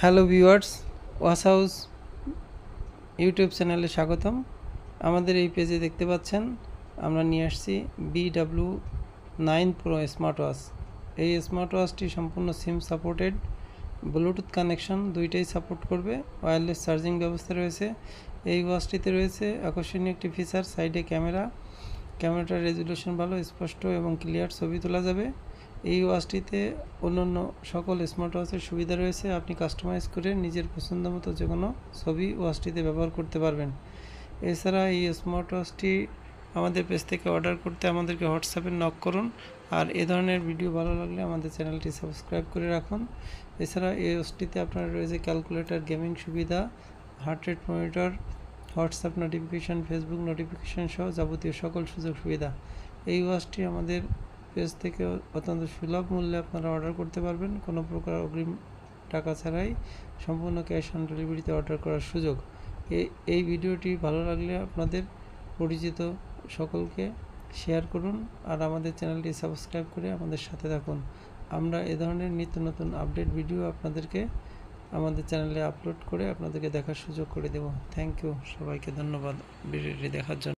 Hello viewers, ওয়াস house YouTube চ্যানেলে স্বাগতম। আমাদের এই পেজে দেখতে পাচ্ছেন আমরা নিয়ে আসছি BW9 Pro স্মার্ট ওয়াচ। এই স্মার্ট ওয়াচটি সম্পূর্ণ সিম সাপোর্টেড, ব্লুটুথ কানেকশন দুইটাই সাপোর্ট করবে, ওয়্যারলেস চার্জিং ব্যবস্থা রয়েছে। এই ওয়াচটিতে রয়েছে আকর্ষণীয় একটি ফিচার, সাইডে ক্যামেরাটার রেজুলেশন ভালো, স্পষ্ট এবং ক্লিয়ার ছবি তোলা যাবে। এই ওয়াচটিতে অন্যান্য সকল স্মার্ট ওয়াচের সুবিধা রয়েছে, আপনি কাস্টমাইজ করে নিজের পছন্দ মতো যে কোনো ছবি ওয়াচটিতে ব্যবহার করতে পারবেন। এছাড়া এই স্মার্ট ওয়াচটি আমাদের পেজ থেকে অর্ডার করতে আমাদেরকে হোয়াটসঅ্যাপে নক করুন। আর এ ধরনের ভিডিও ভালো লাগলে আমাদের চ্যানেলটি সাবস্ক্রাইব করে রাখুন। এছাড়া এই ওয়াচটিতে আপনার রয়েছে ক্যালকুলেটর, গেমিং সুবিধা, heart rate monitor, WhatsApp notification, Facebook notification সহ যাবতীয় সকল সুযোগ সুবিধা। এই ওয়াচটি আমাদের পেজ থেকে অত্যন্ত সুলভ মূল্যে আপনারা অর্ডার করতে পারবেন, কোনো প্রকার অগ্রিম টাকা ছাড়াই সম্পূর্ণ ক্যাশ অন ডেলিভারিতে অর্ডার করার সুযোগ। এই ভিডিওটি ভালো লাগলে আপনাদের পরিচিত সকলকে শেয়ার করুন আর আমাদের চ্যানেলটি সাবস্ক্রাইব করে আমাদের সাথে থাকুন। আমরা এ ধরনের নিত্য নতুন আপডেট ভিডিও আপনাদেরকে আমাদের চ্যানেলে আপলোড করে আপনাদেরকে দেখার সুযোগ করে দেব। থ্যাংক ইউ, সবাইকে ধন্যবাদ ভিডিওটি দেখার জন্য।